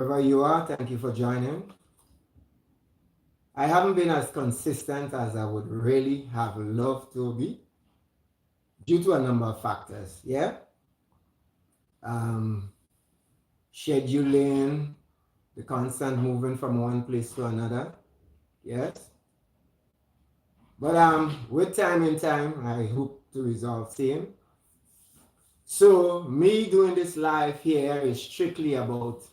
Wherever you are, thank you for joining. I haven't been as consistent as I would really have loved to be due to a number of factors. Yeah. Um, Scheduling, the constant moving from one place to another. Yes. But with time and time, I hope to resolve same. So me doing this live here is strictly about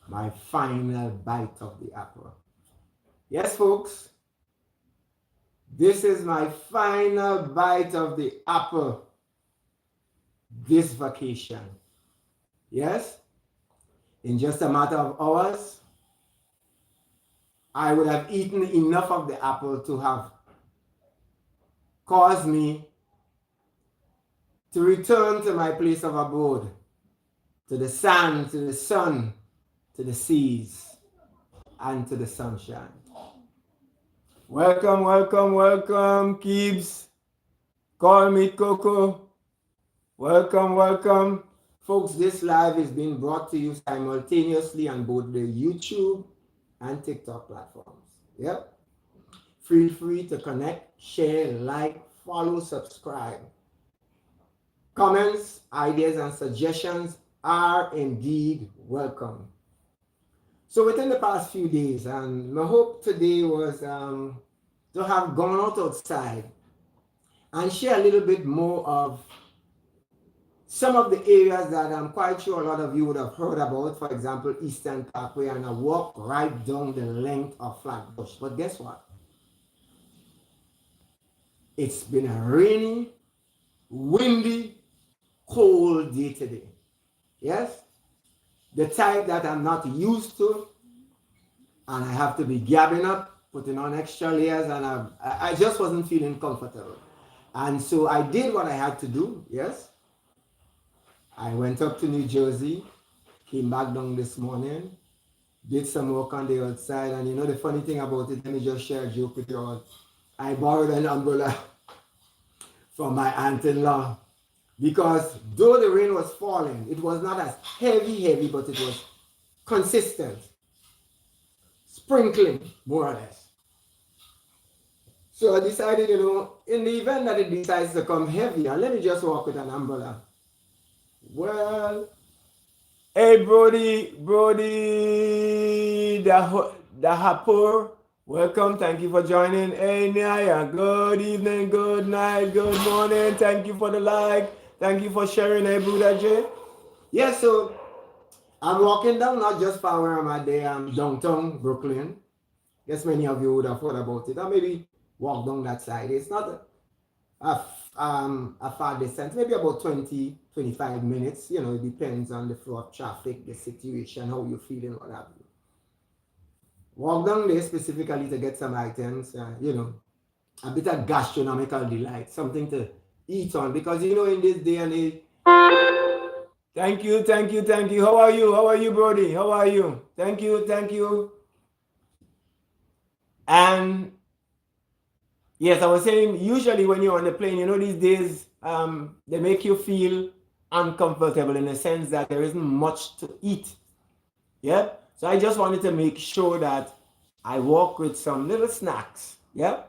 my final bite of the apple. Yes, folks, this is my final bite of the apple this vacation. Yes, in just a matter of hours, I would have eaten enough of the apple to have caused me to return to my place of abode, to the sand, to the sun, to the seas, and to the sunshine. Welcome, welcome, welcome, Keebs. Call me Coco. Welcome, welcome. Folks, this live is being brought to you simultaneously on both the YouTube and TikTok platforms. Yep. Feel free to connect, share, like, follow, subscribe. Comments, ideas, and suggestions are indeed welcome. So within the past few days, and my hope today was to have gone outside and share a little bit more of some of the areas that I'm quite sure a lot of you would have heard about. For example, Eastern Parkway, and I walk right down the length of Flatbush. But guess what? It's been a rainy, windy, cold day today. Yes? The type that I'm not used to, and I have to be gabbing up, putting on extra layers, and I just wasn't feeling comfortable. And so I did what I had to do, yes? I went up to New Jersey, came back down this morning, did some work on the outside, and you know the funny thing about it, let me just share a joke with you all. I borrowed an umbrella from my aunt-in-law because though the rain was falling, it was not as heavy, but it was consistent, sprinkling, more or less. So I decided, in the event that it decides to come heavier, let me just walk with an umbrella. Well, hey Brody, the Hapur, welcome, thank you for joining. Hey Nyaya, good evening, good night, good morning, thank you for the like, thank you for sharing. Hey Buddha J. Yeah, so I'm walking down not just far where I'm at there, I'm downtown Brooklyn. Guess many of you would have heard about it, or maybe walk down that side. It's not a far distance, maybe about 20-25 minutes. It depends on the flow of traffic, the situation, how you're feeling, what have you. Walk down there specifically to get some items, a bit of gastronomical delight, something to eat on, because in this day and age. Thank you. How are you, Brody? How are you? Thank you. And yes, I was saying, usually when you're on the plane, these days, they make you feel uncomfortable in the sense that there isn't much to eat. Yeah? So I just wanted to make sure that I walk with some little snacks. Yeah?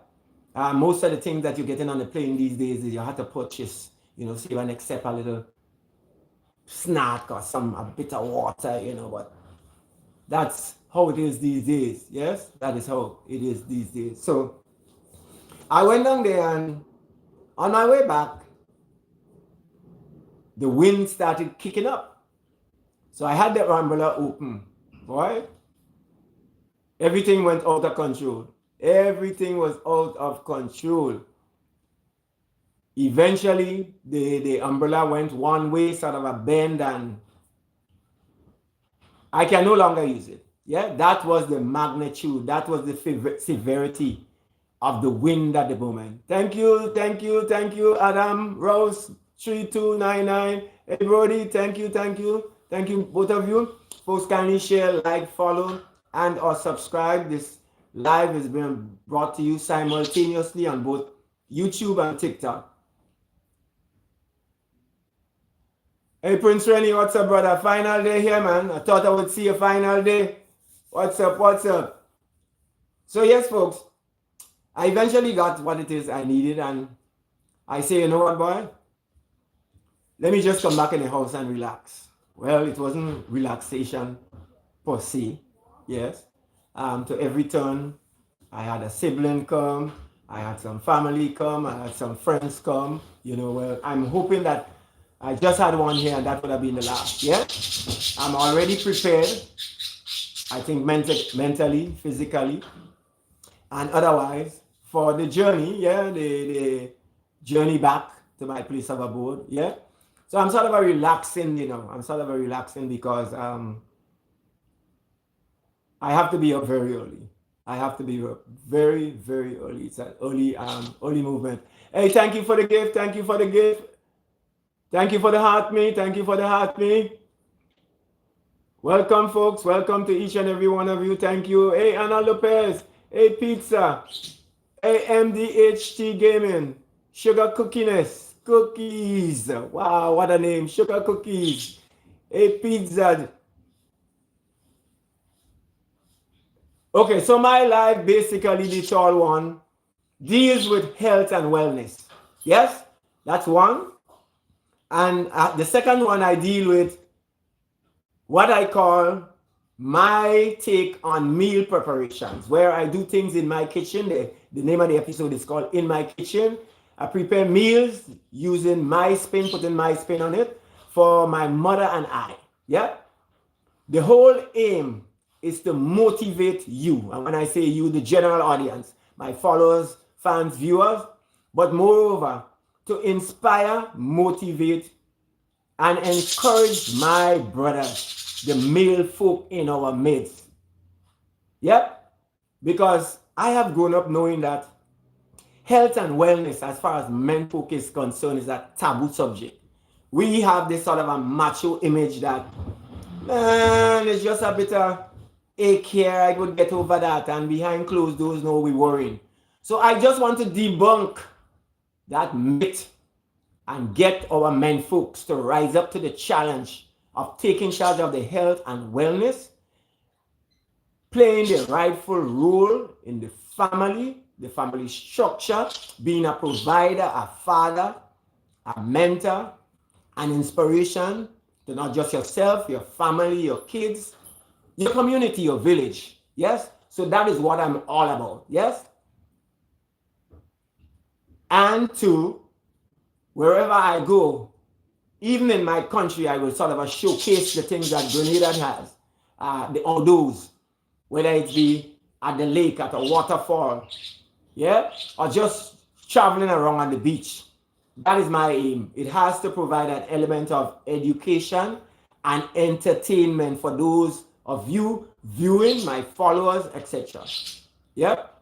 Most of the things that you're getting on the plane these days is you have to purchase, so you want to accept a little snack or a bit of water, but that's how it is these days. Yes? That is how it is these days. So I went down there, and on my way back, the wind started kicking up. So I had the umbrella open. Boy, everything went out of control. Everything was out of control. Eventually, the umbrella went one way, sort of a bend, and I can no longer use it. Yeah, that was the magnitude. That was the severity of the wind at the moment. Thank you, Adam, Rose, 3299. Hey, Brody, thank you, both of you. Folks, kindly share, like, follow, and or subscribe. This live is being brought to you simultaneously on both YouTube and TikTok. Hey, Prince Rennie, what's up, brother? Final day here, man. I thought I would see a final day. What's up? What's up? So, yes, folks, I eventually got what it is I needed, and I say, you know what, boy? Let me just come back in the house and relax. Well, it wasn't relaxation per se, yes. To every turn, I had a sibling come, I had some family come, I had some friends come. You know, well, I'm hoping that I just had one here and that would have been the last. Yeah, I'm already prepared. I think mentally, physically, and otherwise for the journey. Yeah, the journey back to my place of abode. Yeah, so I'm sort of a relaxing. You know, I'm sort of a relaxing because I have to be up very early. I have to be up very, very early. It's an early movement. Hey, thank you for the gift. Thank you for the gift. Thank you for the heart, me. Thank you for the heart, me. Welcome, folks. Welcome to each and every one of you. Thank you. Hey, Ana Lopez. Hey, Pizza. Hey, MDHT Gaming. Sugar Cookiness. Cookies. Wow, what a name. Sugar Cookies. Hey, Pizza. Okay, so my life, basically, the tall one, deals with health and wellness. Yes, that's one. And the second one, I deal with what I call my take on meal preparations, where I do things in my kitchen. The name of the episode is called In My Kitchen. I prepare meals using my spin, putting my spin on it for my mother and I. Yeah. The whole aim is to motivate you. And when I say you, the general audience, my followers, fans, viewers, but moreover, to inspire, motivate, and encourage my brothers, the male folk in our midst. Yep, because I have grown up knowing that health and wellness, as far as men folk is concerned, is a taboo subject. We have this sort of a macho image that, man, it's just a bit of ache here, I would get over that, and behind closed doors, no, we worrying. So I just want to debunk that myth and get our men folks to rise up to the challenge of taking charge of their health and wellness, playing the rightful role in the family structure, being a provider, a father, a mentor, an inspiration to not just yourself, your family, your kids, your community, your village. Yes? So that is what I'm all about. Yes? And to wherever I go, even in my country, I will sort of showcase the things that Grenada has, the outdoors, whether it be at the lake, at a waterfall, yeah, or just traveling around on the beach. That is my aim. It has to provide an element of education and entertainment for those of you viewing, my followers, etc. Yep.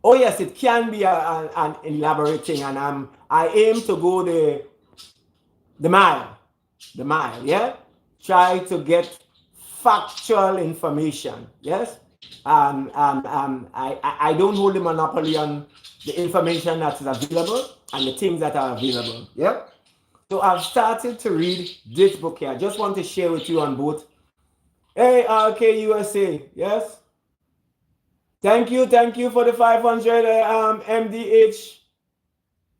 Oh yes, it can be an elaborate thing, and I aim to go the mile, yeah. Try to get factual information, yes. I don't hold the monopoly on the information that is available and the things that are available, yeah. So I've started to read this book here. I just want to share with you on both. Hey, RK USA, yes. Thank you for the 500 MDH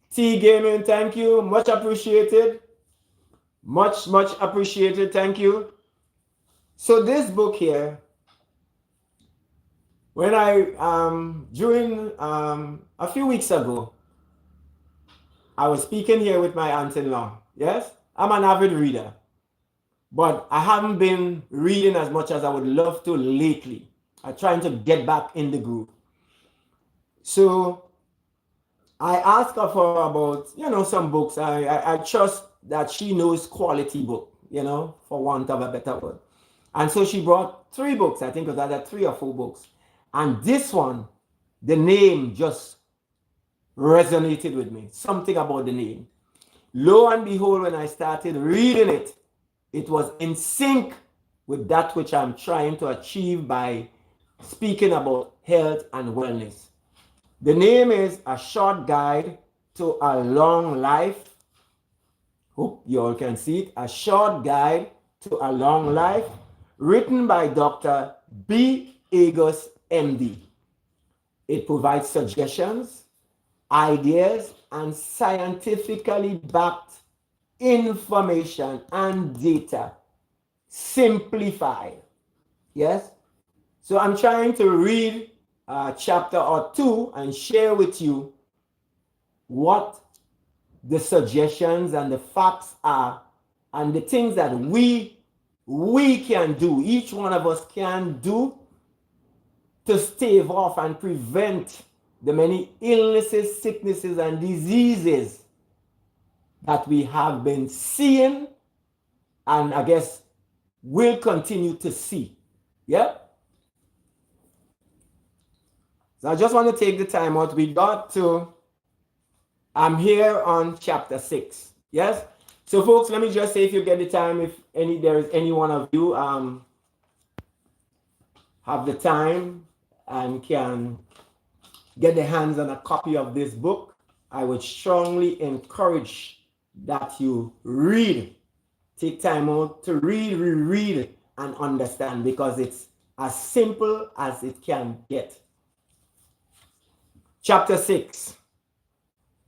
T Gaming. Thank you, much appreciated. Much appreciated. Thank you. So this book here, when I during a few weeks ago, I was speaking here with my aunt-in-law. Yes, I'm an avid reader, but I haven't been reading as much as I would love to lately. I'm trying to get back in the groove. So I asked her for about, some books. I trust that she knows quality book, for want of a better word. And so she brought 3 books. I think it was either 3 or 4 books. And this one, the name just resonated with me. Something about the name. Lo and behold, when I started reading it, it was in sync with that which I'm trying to achieve by speaking about health and wellness. The name is A Short Guide to a Long Life Hope you all can see it. A Short Guide to a Long Life, written by Dr. B. Agus, MD. It provides suggestions, ideas, and scientifically backed information and data, simplified. Yes? So I'm trying to read a chapter or two and share with you what the suggestions and the facts are and the things that we can do, each one of us can do to stave off and prevent the many illnesses, sicknesses, and diseases that we have been seeing and I guess will continue to see. Yeah? So I just want to take the time out. I'm here on chapter 6. Yes? So folks, let me just say, if you get the time, if there is any one of you have the time and can get the hands on a copy of this book, I would strongly encourage that you read. Take time out to read, reread, and understand, because it's as simple as it can get. Chapter 6.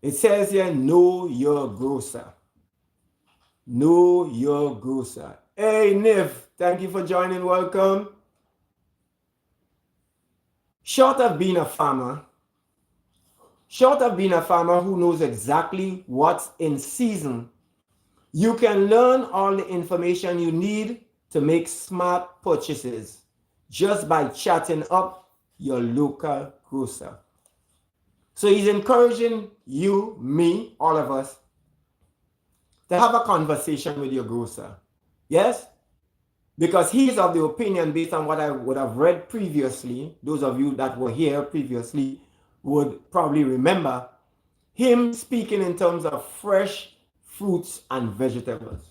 It says here, know your grocer. Know your grocer. Hey, Niv, thank you for joining. Welcome. Short of being a farmer who knows exactly what's in season, you can learn all the information you need to make smart purchases just by chatting up your local grocer. So he's encouraging you, me, all of us, to have a conversation with your grocer. Yes? Because he's of the opinion, based on what I would have read previously, those of you that were here previously would probably remember him speaking in terms of fresh fruits and vegetables.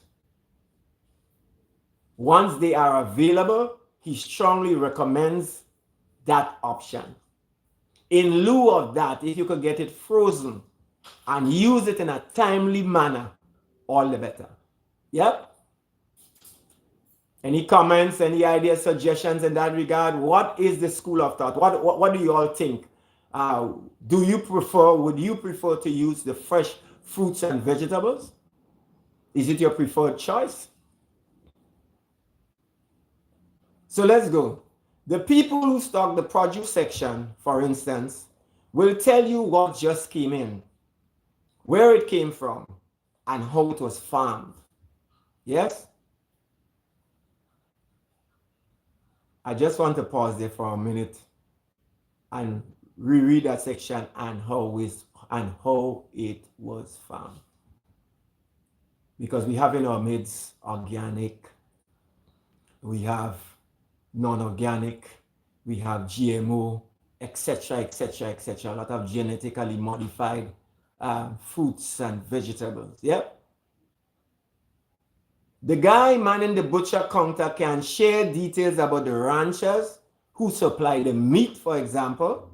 Once they are available, he strongly recommends that option. In lieu of that, if you could get it frozen and use it in a timely manner, all the better. Yep. Any comments, any ideas, suggestions in that regard? What is the school of thought? What do you all think? Would you prefer to use the fresh fruits and vegetables? Is it your preferred choice? So let's go. The people who stock the produce section, for instance, will tell you what just came in, where it came from, and how it was farmed. Yes? I just want to pause there for a minute and reread that section and how it was farmed. Because we have in our midst organic, we have non-organic, we have GMO, etc., etc., etc. A lot of genetically modified fruits and vegetables. Yep. The guy manning the butcher counter can share details about the ranchers who supply the meat, for example,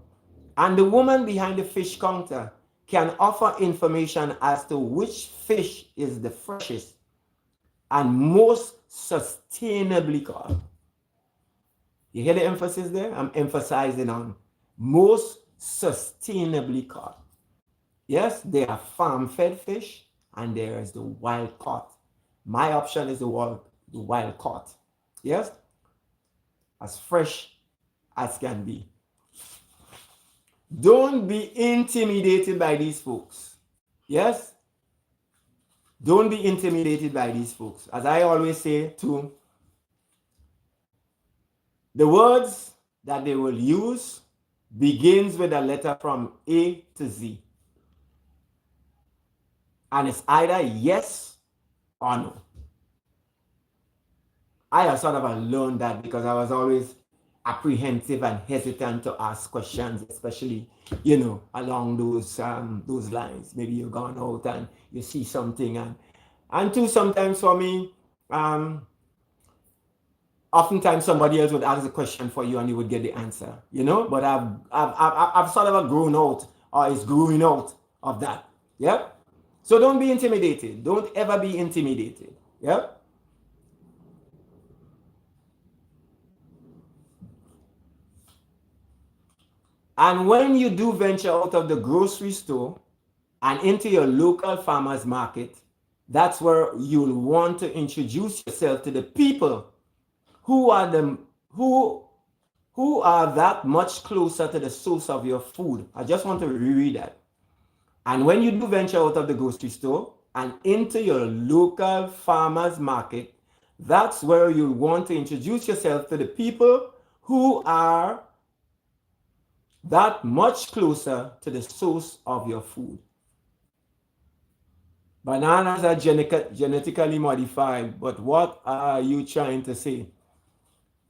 and the woman behind the fish counter can offer information as to which fish is the freshest and most sustainably caught. You hear the emphasis there? I'm emphasizing on most sustainably caught. Yes, there are farm-fed fish and there is the wild caught. My option is the wild caught. Yes? As fresh as can be. Don't be intimidated by these folks. Yes? Don't be intimidated by these folks. As I always say too, the words that they will use begins with a letter from A to Z. And it's either yes or no. I have sort of learned that because I was always apprehensive and hesitant to ask questions, especially, along those lines. Maybe you're gone out and you see something, and too, sometimes for me, oftentimes somebody else would ask a question for you and you would get the answer, But I've sort of grown out, or is growing out of that. Yeah. So don't be intimidated. Don't ever be intimidated. Yeah. And when you do venture out of the grocery store and into your local farmers market, that's where you'll want to introduce yourself to the people who are the who are that much closer to the source of your food. I just want to reread that. And when you do venture out of the grocery store and into your local farmers market, that's where you want to introduce yourself to the people who are that much closer to the source of your food. Bananas are genetically modified, but what are you trying to say?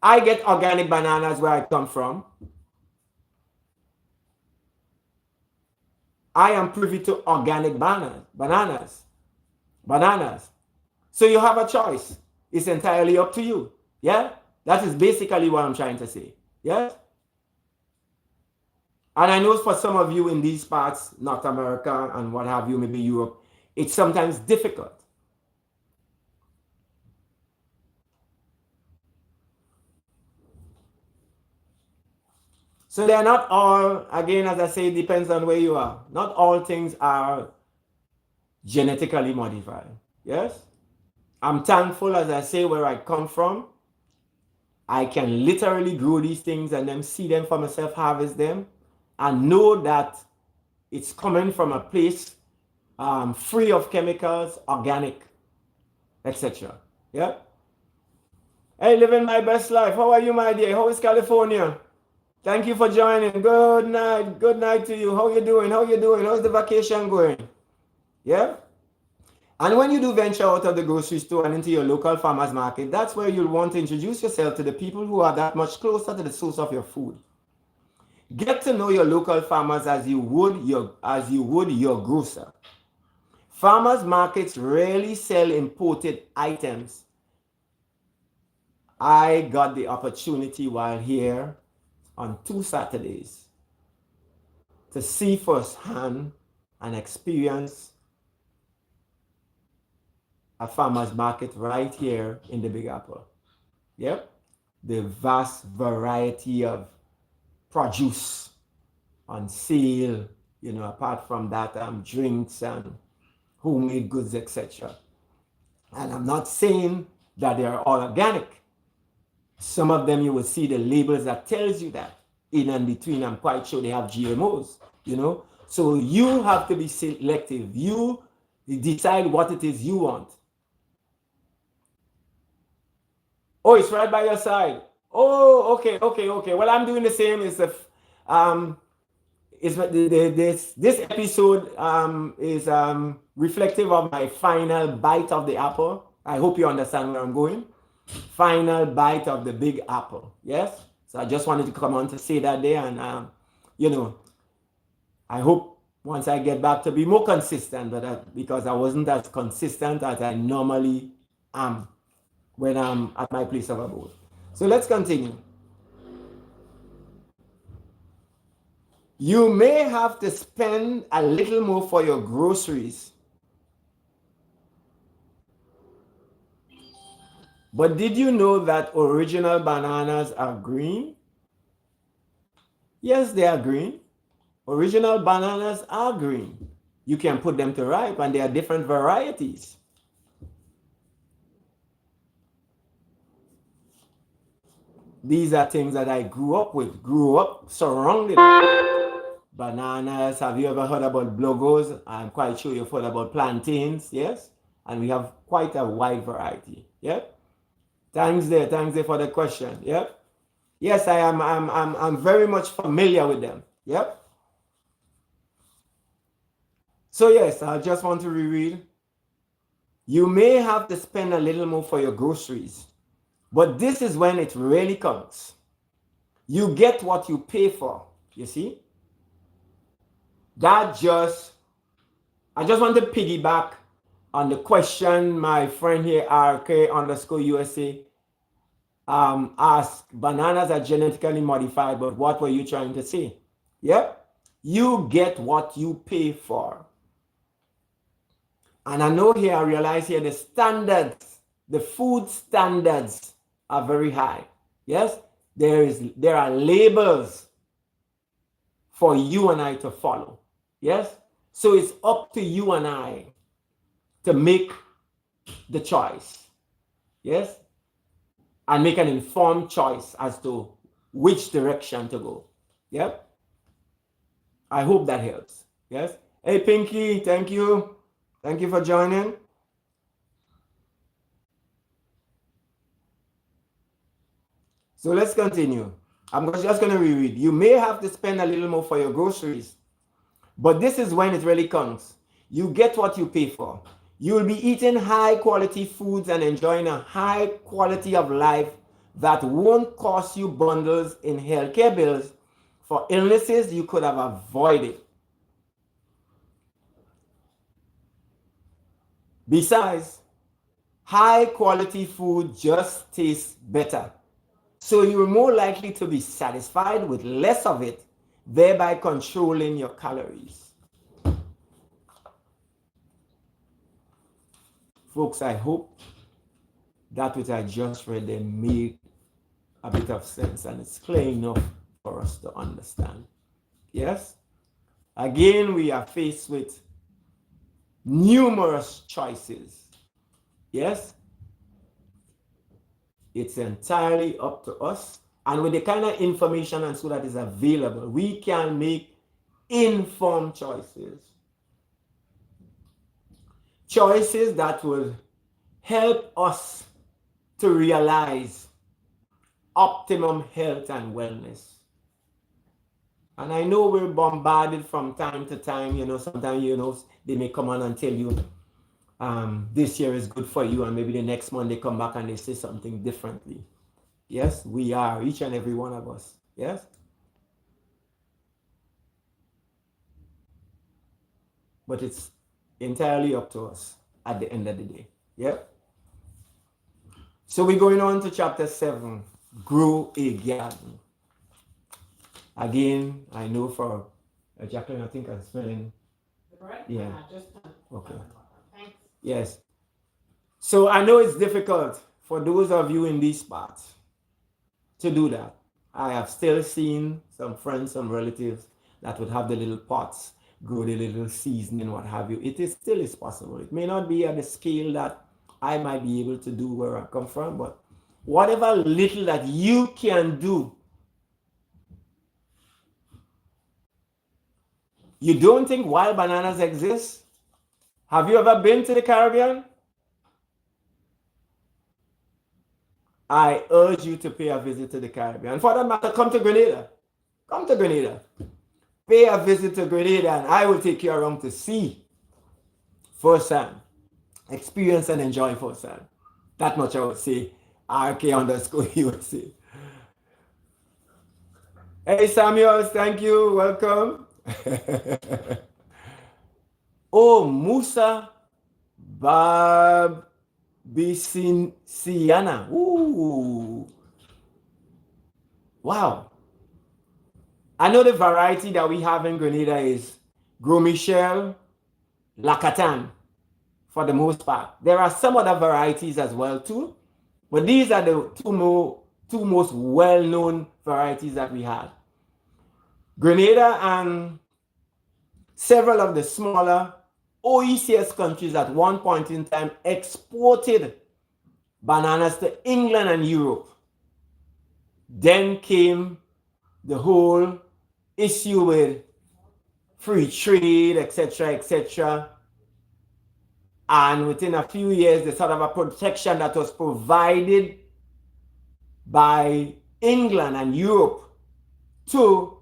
I get organic bananas where I come from. I am privy to organic bananas. So you have a choice. It's entirely up to you. Yeah? That is basically what I'm trying to say. Yes? And I know for some of you in these parts, North America and what have you, maybe Europe, it's sometimes difficult. So they're not all, again, as I say, it depends on where you are. Not all things are genetically modified. Yes? I'm thankful, as I say, where I come from. I can literally grow these things and then see them for myself, harvest them, and know that it's coming from a place free of chemicals, organic, etc. Yeah? Hey, living my best life. How are you, my dear? How is California? Thank you for joining. Good night. Good night to you. How you doing? How you doing? How's the vacation going? Yeah? And when you do venture out of the grocery store and into your local farmers market, that's where you'll want to introduce yourself to the people who are that much closer to the source of your food. Get to know your local farmers as you would your grocer. Farmers markets rarely sell imported items. I got the opportunity while here on 2 Saturdays to see firsthand and experience a farmer's market right here in the Big Apple. Yep. The vast variety of produce on sale, apart from that, drinks and homemade goods, etc. And I'm not saying that they are all organic. Some of them you will see the labels that tells you that. In and between, I'm quite sure they have GMOs, So you have to be selective. You decide what it is you want. Oh, it's right by your side. Oh, okay. Well, I'm doing the same. This episode is reflective of my final bite of the apple. I hope you understand where I'm going. Final bite of the Big Apple. Yes. So I just wanted to come on to say that there, and I hope once I get back to be more consistent, because I wasn't as consistent as I normally am when I'm at my place of abode. So let's continue. You may have to spend a little more for your groceries. But did you know that original bananas are green? Yes, they are green. Original bananas are green. You can put them to ripe, and there are different varieties. These are things that I grew up surrounded by. Bananas. Have you ever heard about blogos? I'm quite sure you've heard about plantains, yes? And we have quite a wide variety. Yeah. Thanks there for the question. Yeah. Yes, I'm very much familiar with them. Yep. So yes, I just want to reread. You may have to spend a little more for your groceries, but this is when it really counts. You get what you pay for, you see? I just want to piggyback on the question my friend here, RK_USA, asked. Bananas are genetically modified, but what were you trying to say? Yeah? You get what you pay for. And I know here, I realize here the standards, the food standards are very high. Yes, there are labels for you and I to follow. Yes, so it's up to you and I to make the choice. Yes, and make an informed choice as to which direction to go. Yep. I hope that helps. Yes. Hey, Pinky, thank you. Thank you for joining. So let's continue. I'm just going to reread. You may have to spend a little more for your groceries, but this is when it really counts. You get what you pay for. You will be eating high quality foods and enjoying a high quality of life that won't cost you bundles in healthcare bills for illnesses you could have avoided. Besides, high quality food just tastes better. So you're more likely to be satisfied with less of it, thereby controlling your calories. Folks, I hope that which I just read there made a bit of sense and it's clear enough for us to understand. Yes? Again, we are faced with numerous choices. Yes? It's entirely up to us. And with the kind of information and so that is available, we can make informed choices. Choices that will help us to realize optimum health and wellness. And I know we're bombarded from time to time, sometimes, they may come on and tell you, this year is good for you, and maybe the next month they come back and they say something differently. Yes, we are, each and every one of us. Yes? But it's entirely up to us at the end of the day. Yeah? So we're going on to chapter 7, Grow a Garden. Again, I know for Jacqueline, I think I'm smelling. Yeah. Okay. Thanks. Yes. So I know it's difficult for those of you in these parts to do that. I have still seen some friends, some relatives that would have the little pots, grow the little seasoning, what have you. It is still is possible. It may not be at the scale that I might be able to do where I come from, but whatever little that you can do. You don't think wild bananas exist? Have you ever been to the Caribbean? I urge you to pay a visit to the Caribbean. For that matter, come to Grenada. Come to Grenada. Pay a visit to Grenada and I will take you around to see firsthand. Experience and enjoy firsthand. That much I would say. RK_USA. Hey Samuel, thank you. Welcome. Oh, Musa Barbiciana. Ooh. Wow. I know the variety that we have in Grenada is Gros Michel, Lacatan, for the most part. There are some other varieties as well too, but these are the two most well-known varieties that we have. Grenada and several of the smaller OECS countries at one point in time exported bananas to England and Europe. Then came the whole issue with free trade, etc., etc. And within a few years, the sort of a protection that was provided by England and Europe to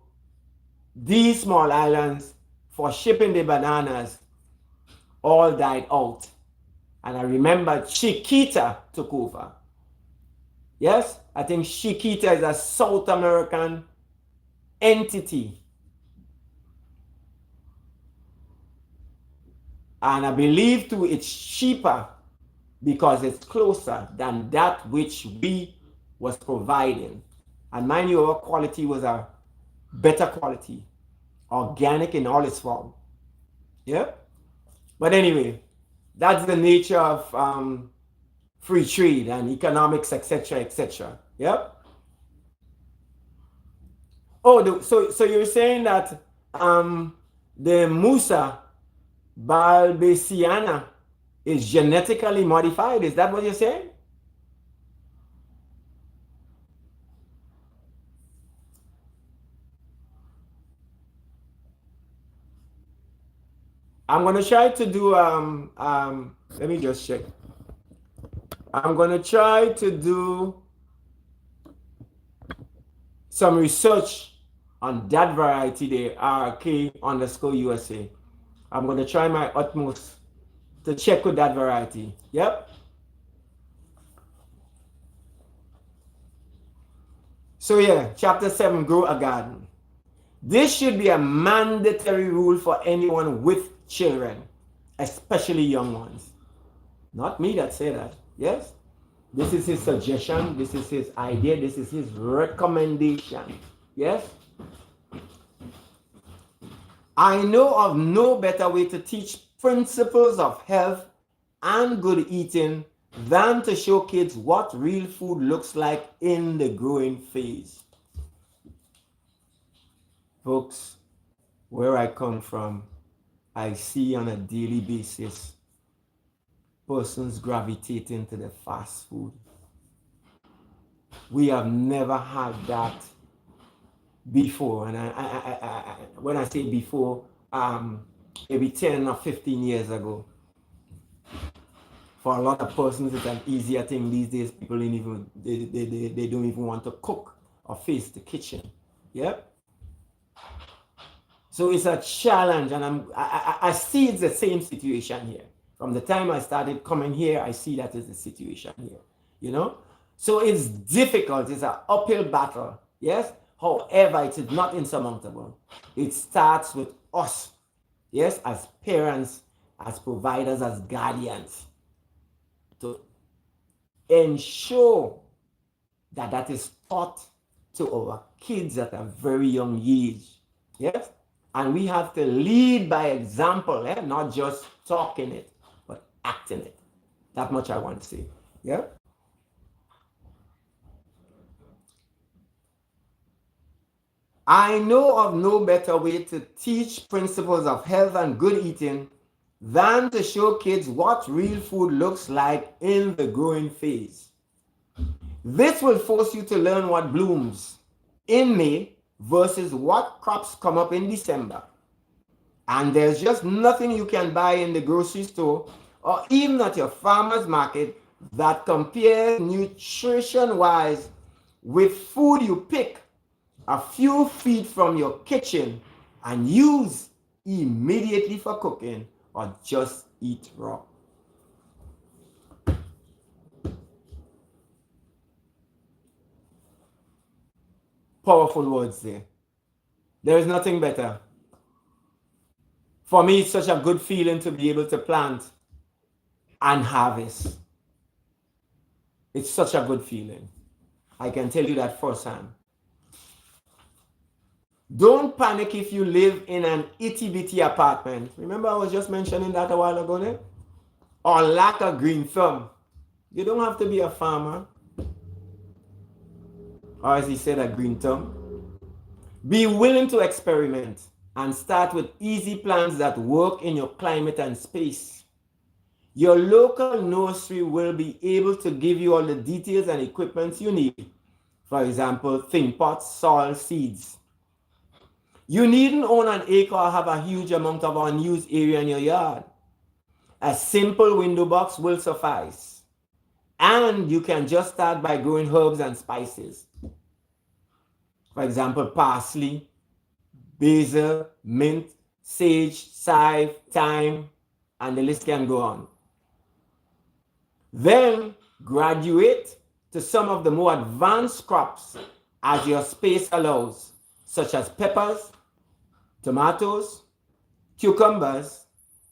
these small islands for shipping the bananas all died out. And I remember Chiquita took over. Yes, I think Chiquita is a South American entity. And I believe too it's cheaper because it's closer than that which we was providing. And mind you, our quality was a better quality, organic in all its form. Yeah? But anyway, That's the nature of free trade and economics, etc., etc. Yep. Oh, so you're saying that the Musa balbesiana is genetically modified? Is that what you're saying? I'm going to try to do, let me just check. I'm going to try to do some research on that variety there, RK_USA. I'm going to try my utmost to check with that variety. Yep. So yeah, chapter 7, grow a garden. This should be a mandatory rule for anyone with children, especially young ones. Not me that say that. Yes? This is his suggestion. This is his idea. This is his recommendation. Yes? I know of no better way to teach principles of health and good eating than to show kids what real food looks like in the growing phase. Folks, where I come from, I see on a daily basis persons gravitating to the fast food. We have never had that before. And when I say before, maybe 10 or 15 years ago. For a lot of persons, it's an easier thing these days. People don't even, they don't even want to cook or face the kitchen. Yep. So it's a challenge, and I see it's the same situation here. From the time I started coming here, I see that is the situation here, you know? So it's difficult, it's an uphill battle, yes? However, it is not insurmountable. It starts with us, yes, as parents, as providers, as guardians, to ensure that that is taught to our kids at a very young age, yes? And we have to lead by example, not just talking it, but acting it. That much I want to say. Yeah. I know of no better way to teach principles of health and good eating than to show kids what real food looks like in the growing phase. This will force you to learn what blooms in May versus what crops come up in December. And there's just nothing you can buy in the grocery store or even at your farmer's market that compares nutrition-wise with food you pick a few feet from your kitchen and use immediately for cooking or just eat raw. Powerful words there. There is nothing better. For me, it's such a good feeling to be able to plant and harvest. It's such a good feeling. I can tell you that firsthand. Don't panic if you live in an itty-bitty apartment. Remember I was just mentioning that a while ago there? Or lack a green thumb. You don't have to be a farmer. Or as he said, a green thumb. Be willing to experiment and start with easy plans that work in your climate and space. Your local nursery will be able to give you all the details and equipment you need. For example, think pots, soil, seeds. You needn't own an acre or have a huge amount of unused area in your yard. A simple window box will suffice. And you can just start by growing herbs and spices. For example, parsley, basil, mint, sage, chive, thyme, and the list can go on. Then graduate to some of the more advanced crops as your space allows, such as peppers, tomatoes, cucumbers,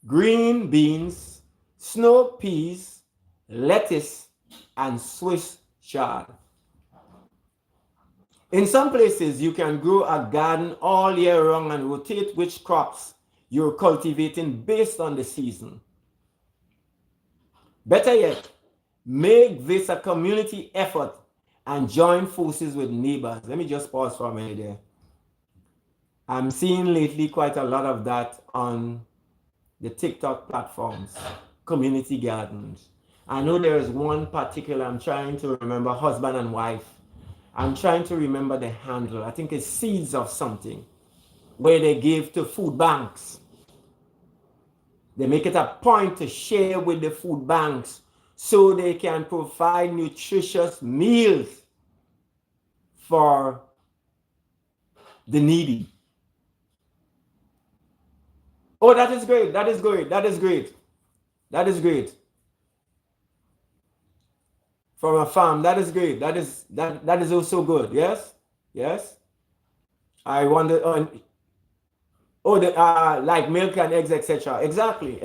green beans, snow peas, lettuce, and Swiss chard. In some places, you can grow a garden all year round and rotate which crops you're cultivating based on the season. Better yet, make this a community effort and join forces with neighbors. Let me just pause for a minute there. I'm seeing lately quite a lot of that on the TikTok platforms, community gardens. I know there is one particular, I'm trying to remember, husband and wife. I'm trying to remember the handle. I think it's Seeds of something, where they give to food banks. They make it a point to share with the food banks so they can provide nutritious meals for the needy. Oh, that is great. That is great. That is great. That is great. From a farm. That is great. That is also good. Yes? Yes. I wonder like milk and eggs, etc. Exactly.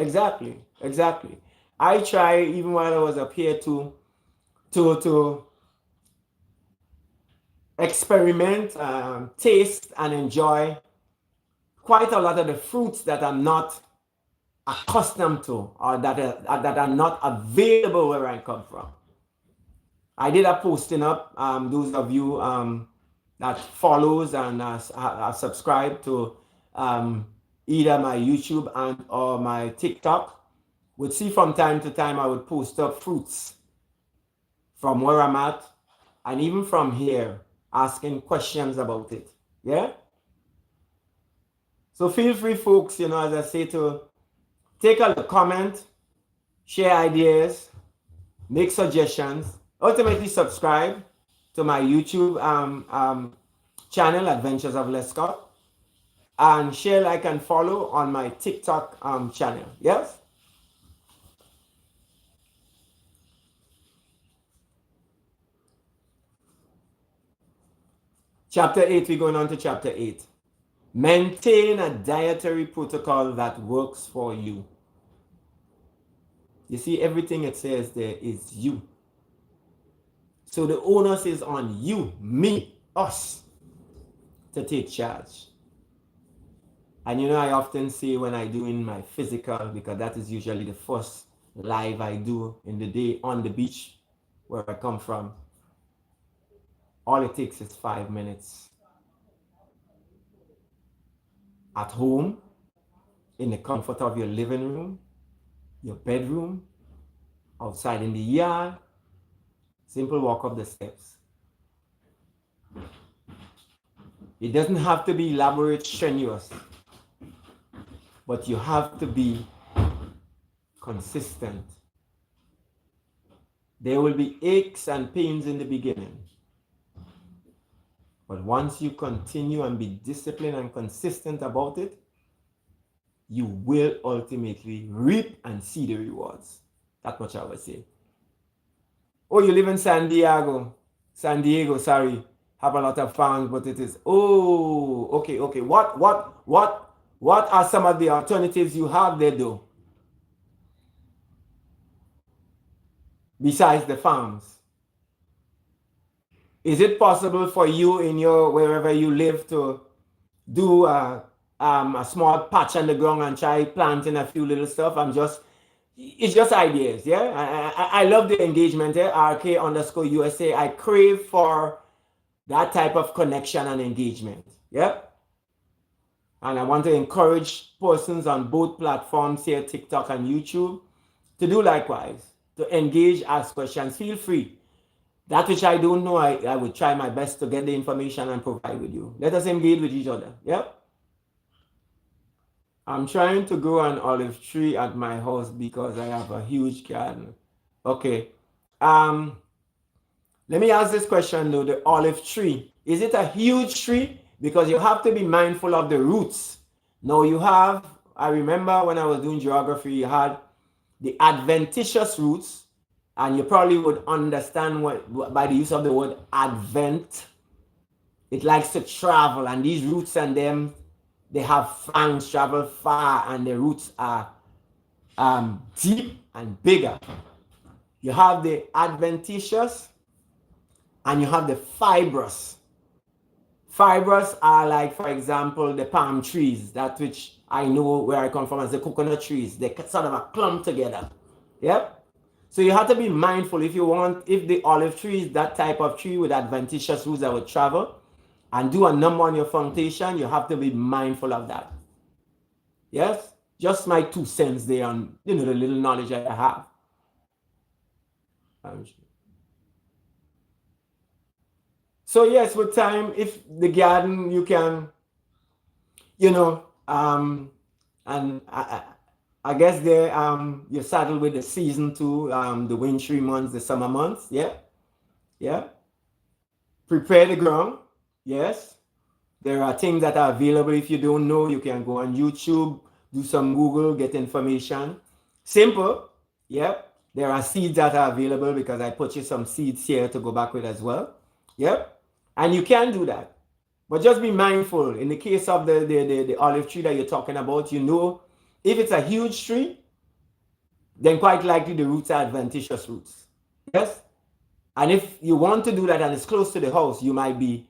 I try even while I was up here to experiment, taste and enjoy quite a lot of the fruits that I'm not accustomed to, or that are not available where I come from. I did a posting up. Those of you that follows and are subscribed to either my YouTube and or my TikTok would see from time to time I would post up fruits from where I'm at, and even from here, asking questions about it. Yeah? So feel free, folks, as I say, to take a look, comment, share ideas, make suggestions, ultimately subscribe to my YouTube channel, Adventures of Lescott, and share, like, and follow on my TikTok channel. Yes? Chapter 8, we're going on to chapter 8. Maintain a dietary protocol that works for you. You see, everything it says there is you. So the onus is on you, me, us, to take charge. And I often say when I do in my physical, because that is usually the first live I do in the day on the beach where I come from, all it takes is 5 minutes. At home, in the comfort of your living room, your bedroom, outside in the yard, simple walk up the steps. It doesn't have to be elaborate, strenuous, but you have to be consistent. There will be aches and pains in the beginning, but once you continue and be disciplined and consistent about it, you will ultimately reap and see the rewards. That much I would say. Oh, you live in San Diego, sorry. Have a lot of fans, but it is, okay. What are some of the alternatives you have there though? Besides the farms? Is it possible for you in your, wherever you live, to do a small patch on the ground and try planting a few little stuff? It's just ideas, yeah? I love the engagement, RK_USA. I crave for that type of connection and engagement, yeah? And I want to encourage persons on both platforms here, TikTok and YouTube, to do likewise, to engage, ask questions. Feel free. That which I don't know, I will try my best to get the information and provide with you. Let us engage with each other, yeah? I'm trying to grow an olive tree at my house because I have a huge garden. Okay. Let me ask this question though, the olive tree. Is it a huge tree? Because you have to be mindful of the roots. Now I remember when I was doing geography, you had the adventitious roots, and you probably would understand what by the use of the word advent. It likes to travel, and these roots and them, they have fangs, travel far, and the roots are deep and bigger. You have the adventitious and you have the fibrous. Fibrous are like, for example, the palm trees, that which I know where I come from as the coconut trees. They sort of a clump together. Yep. So you have to be mindful if the olive tree is that type of tree with adventitious roots that would travel and do a number on your foundation, you have to be mindful of that. Yes? Just my 2 cents there on, the little knowledge I have. So yes, with time, if the garden, you can, and I guess there, you're saddled with the season too, the wintry months, the summer months. Yeah. Prepare the ground. Yes. There are things that are available. If you don't know, you can go on YouTube, do some Google, get information. Simple. Yep. There are seeds that are available because I put you some seeds here to go back with as well. Yep. And you can do that. But just be mindful. In the case of the olive tree that you're talking about, if it's a huge tree, then quite likely the roots are adventitious roots. Yes? And if you want to do that and it's close to the house, you might be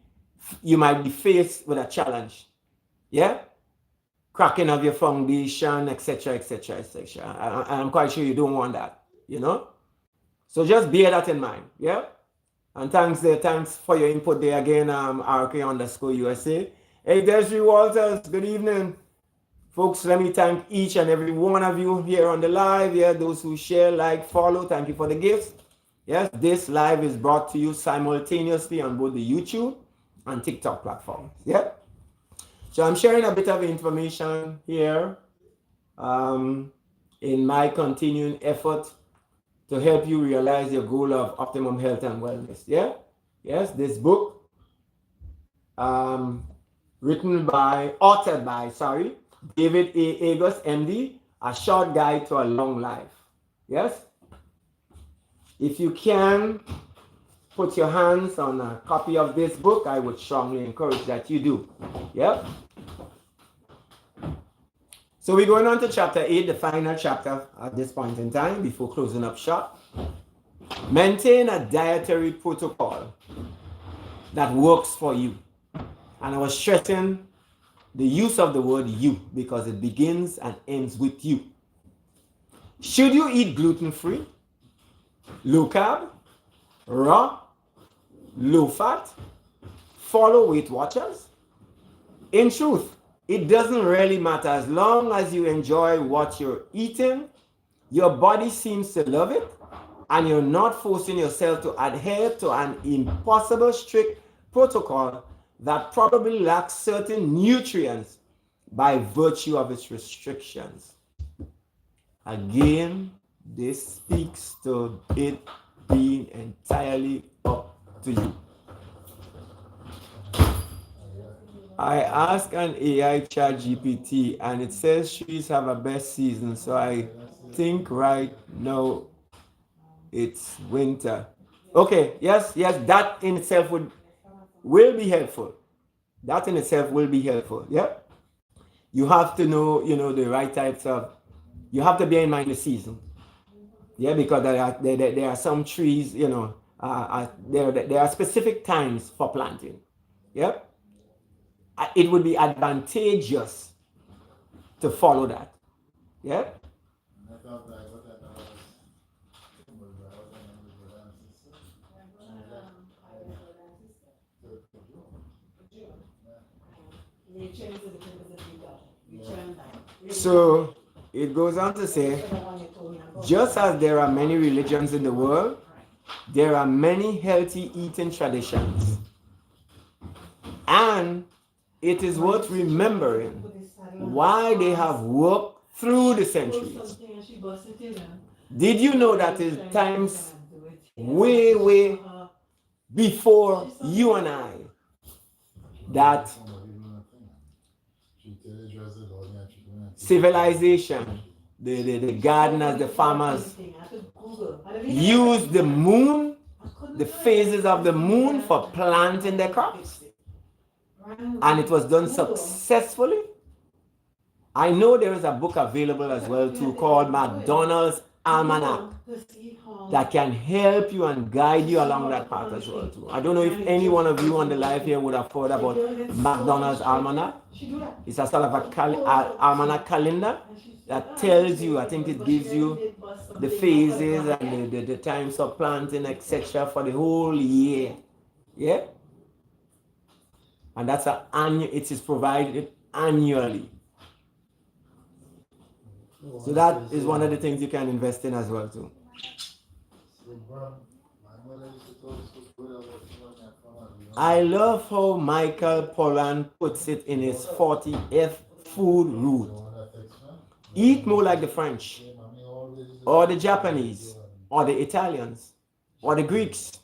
faced with a challenge. Yeah? Cracking of your foundation, etc., etc., etc. I'm quite sure you don't want that, So just bear that in mind. Yeah? And thanks for your input there again, RK_USA. Hey, Desiree Walters, good evening. Folks, let me thank each and every one of you here on the live. Yeah, those who share, like, follow, thank you for the gifts. Yes, this live is brought to you simultaneously on both the YouTube and TikTok platforms. Yeah. So I'm sharing a bit of information here in my continuing effort to help you realize your goal of optimum health and wellness. Yeah. Yes, this book, authored by David A. Agus, MD, A Short Guide to a Long Life. Yes. If you can put your hands on a copy of this book, I would strongly encourage that you do. Yep. So we're going on to chapter 8, the final chapter at this point in time before closing up shop. Maintain a dietary protocol that works for you. And I was stressing the use of the word you because it begins and ends with you. Should you eat gluten-free, low carb, raw, low fat, follow Weight Watchers? In truth, it doesn't really matter as long as you enjoy what you're eating, your body seems to love it, and you're not forcing yourself to adhere to an impossible strict protocol that probably lacks certain nutrients by virtue of its restrictions. Again, this speaks to it being entirely up to you. I asked an AI chat GPT and it says trees have a best season, so I think right now it's winter. Okay, yes, that in itself will be helpful. That in itself will be helpful. Yeah. You have to know, the right types of, you have to bear in mind the season. Yeah, because there are some trees, there are specific times for planting. Yeah. It would be advantageous to follow that. Yeah. So it goes on to say, just as there are many religions in the world, there are many healthy eating traditions. And it is worth remembering why they have worked through the centuries. Did you know that in times way before you and I, that civilization, the gardeners, the farmers, used the moon, the phases of the moon for planting their crops? And it was done successfully. I know there is a book available as well too called McDonald's almanac that can help you and guide you along that path as well too. I don't know if any one of you on the live here would have heard about McDonald's almanac. It's a sort of a almanac calendar that tells you, I think it gives you the phases and the times of planting, etc. for the whole year. Yeah? And that's it is provided annually. So that is one of the things you can invest in as well too. I love how Michael Pollan puts it in his 40th food route. Eat more like the French, or the Japanese, or the Italians, or the Greeks.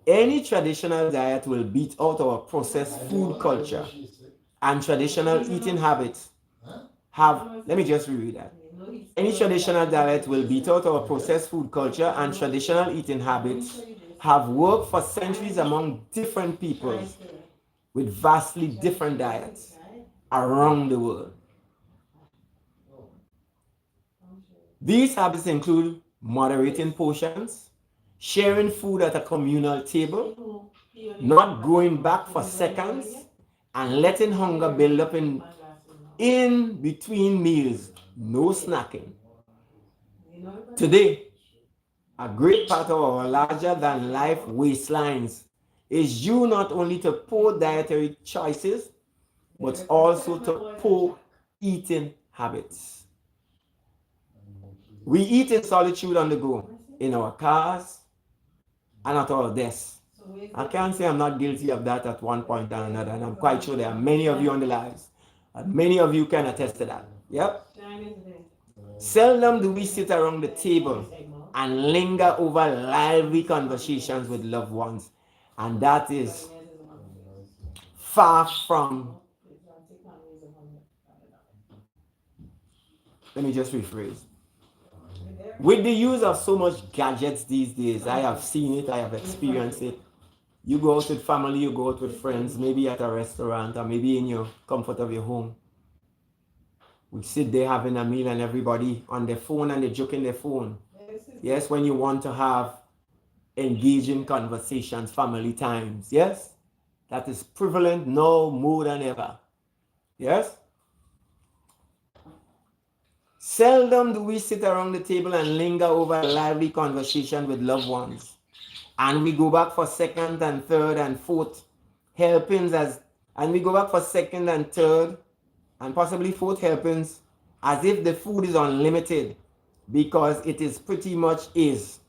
Any traditional diet will beat out our processed food culture and traditional eating habits. Let me just reread that. Any traditional diet will beat out our processed food culture and traditional eating habits have worked for centuries among different peoples with vastly different diets around the world. These habits include moderating portions, sharing food at a communal table, not going back for seconds, and letting hunger build up in between meals, no snacking. Today, a great part of our larger-than-life waistlines is due not only to poor dietary choices, but also to poor eating habits. We eat in solitude on the go, in our cars, and at our desks. I can't say I'm not guilty of that at one point or another, and I'm quite sure there are many of you on the lives. And many of you can attest to that. Yep. Seldom do we sit around the table and linger over lively conversations with loved ones. And that is far from... Let me just rephrase. With the use of so much gadgets these days, I have seen it, I have experienced it. You go out with family, you go out with friends, maybe at a restaurant or maybe in your comfort of your home. We sit there having a meal and everybody on their phone and they're joking their phone. Yes, when you want to have engaging conversations, family times. Yes, that is prevalent now more than ever. Yes. Seldom do we sit around the table and linger over a lively conversation with loved ones. And we go back for second and third and fourth helpings and we go back for second and third and possibly fourth helpings as if the food is unlimited, because it is pretty much is.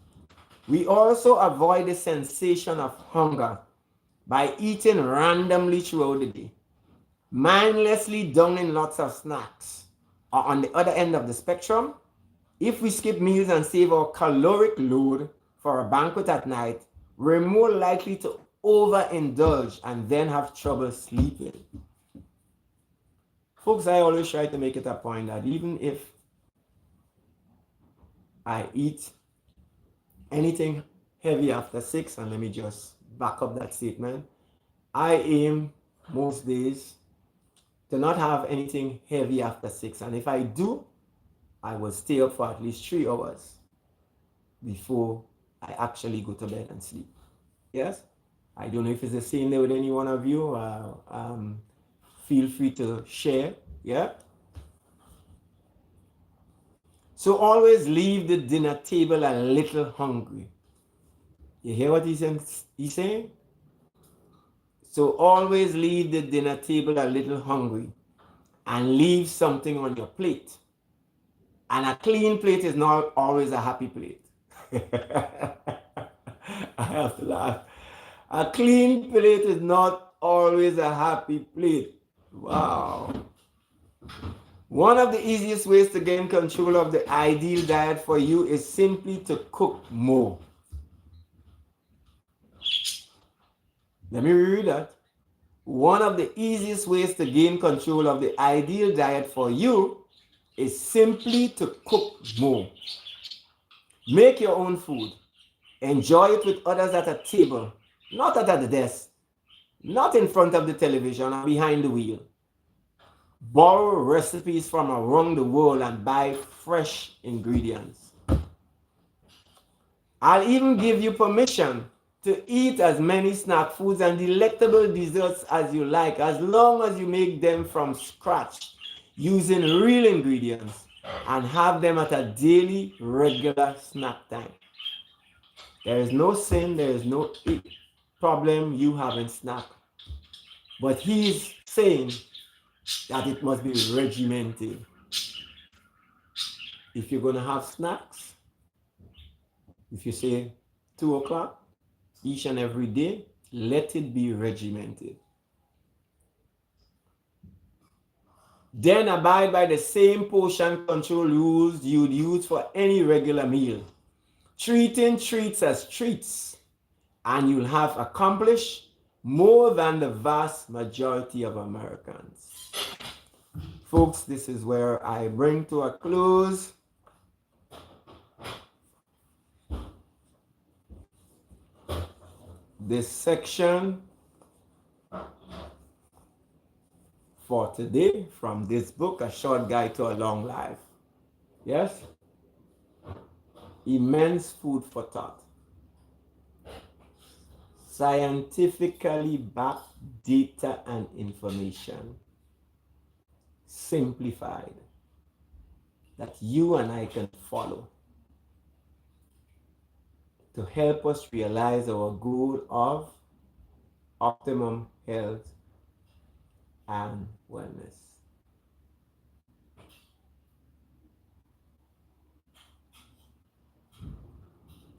We also avoid the sensation of hunger by eating randomly throughout the day, mindlessly downing lots of snacks. Or on the other end of the spectrum, if we skip meals and save our caloric load for a banquet at night, we're more likely to overindulge and then have trouble sleeping. Folks, I always try to make it a point that even if I eat anything heavy after 6, and let me just back up that statement, I aim most days to not have anything heavy after 6. And if I do, I will stay up for at least 3 hours before I actually go to bed and sleep. Yes? I don't know if it's the same way with any one of you. Feel free to share. Yeah? So always leave the dinner table a little hungry. You hear what he's saying? So always leave the dinner table a little hungry and leave something on your plate. And a clean plate is not always a happy plate. I have to laugh. A clean plate is not always a happy plate. Wow. One of the easiest ways to gain control of the ideal diet for you is simply to cook more. Let me reread that. One of the easiest ways to gain control of the ideal diet for you is simply to cook more. Make your own food. Enjoy it with others at a table, not at the desk, not in front of the television or behind the wheel. Borrow recipes from around the world and buy fresh ingredients. I'll even give you permission to eat as many snack foods and delectable desserts as you like, as long as you make them from scratch using real ingredients and have them at a daily, regular snack time. There is no sin, there is no problem you having snack. But he's saying that it must be regimented. If you're going to have snacks, if you say 2 o'clock each and every day, let it be regimented. Then abide by the same portion control rules you'd use for any regular meal. Treating treats as treats, and you'll have accomplished more than the vast majority of Americans. Folks, this is where I bring to a close this section for today from this book, A Short Guide to a Long Life. Yes? Immense food for thought. Scientifically backed data and information. Simplified. That you and I can follow. To help us realize our goal of optimum health and wellness.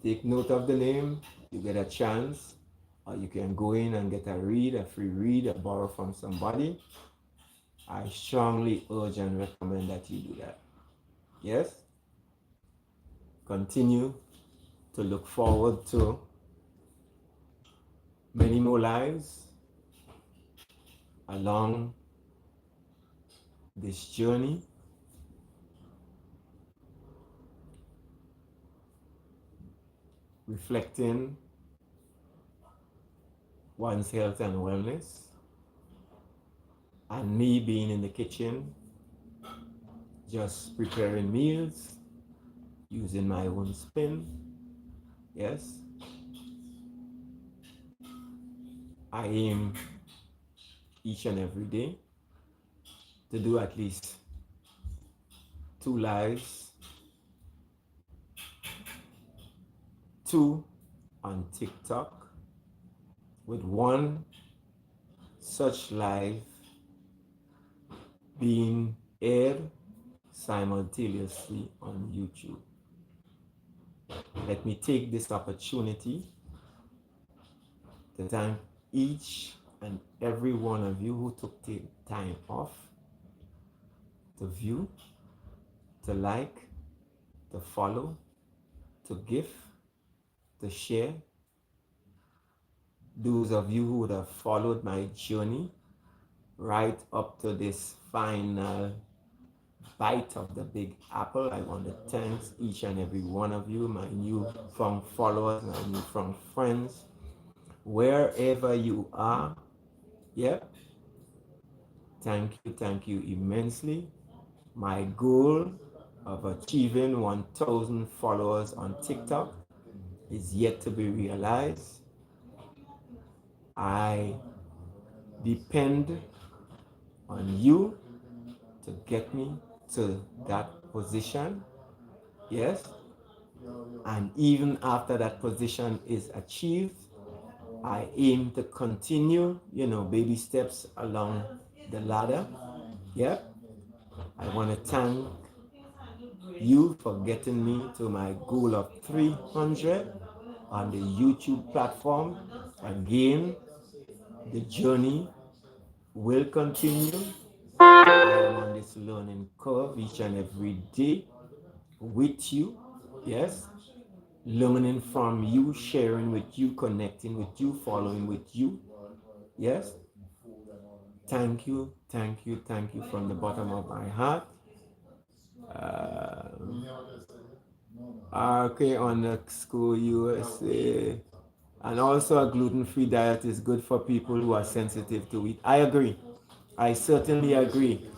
Take note of the name, you get a chance, or you can go in and get a read, a free read, or borrow from somebody. I strongly urge and recommend that you do that. Yes? Continue to look forward to many more lives along this journey. Reflecting one's health and wellness, and me being in the kitchen, just preparing meals, using my own spin. Yes, I aim each and every day to do at least 2 lives, 2 on TikTok, with 1 such live being aired simultaneously on YouTube. Let me take this opportunity to thank each and every one of you who took the time off to view, to like, to follow, to give, to share. Those of you who would have followed my journey right up to this final bite of the big apple, I want to thank each and every one of you, my newfound followers, my newfound friends, wherever you are. Yeah, thank you immensely. My goal of achieving 1,000 followers on TikTok is yet to be realized. I depend on you to get me to that position. Yes, and even after that position is achieved, I aim to continue, baby steps along the ladder. Yeah, I want to thank you for getting me to my goal of 300 on the YouTube platform. Again, the journey will continue. I am on this learning curve each and every day with you. Yes, learning from you, sharing with you, connecting with you, following with you. Yes, thank you from the bottom of my heart. RK underscore USA. And also a gluten-free diet is good for people who are sensitive to it. I agree. I certainly agree.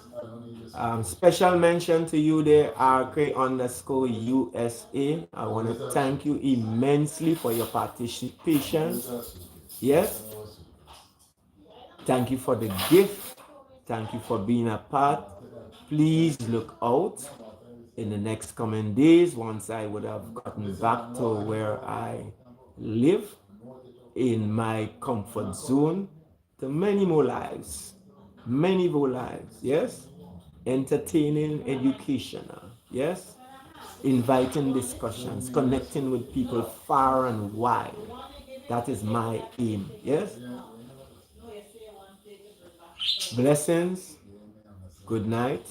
Special mention to you there, RK_USA. I want to thank you immensely for your participation. Yes. Thank you for the gift. Thank you for being a part. Please look out in the next coming days once I would have gotten back to where I live in my comfort zone to many more lives. Many more lives. Yes. Entertaining, educational. Yes. Inviting discussions, connecting with people far and wide. That is my aim. Yes. Blessings. Good night.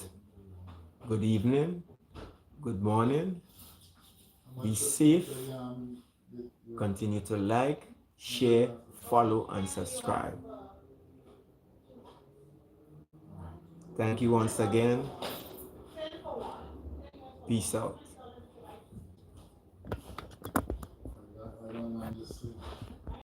Good evening. Good morning. Be safe. Continue to like, share, follow, and subscribe. Thank you once again. Peace out.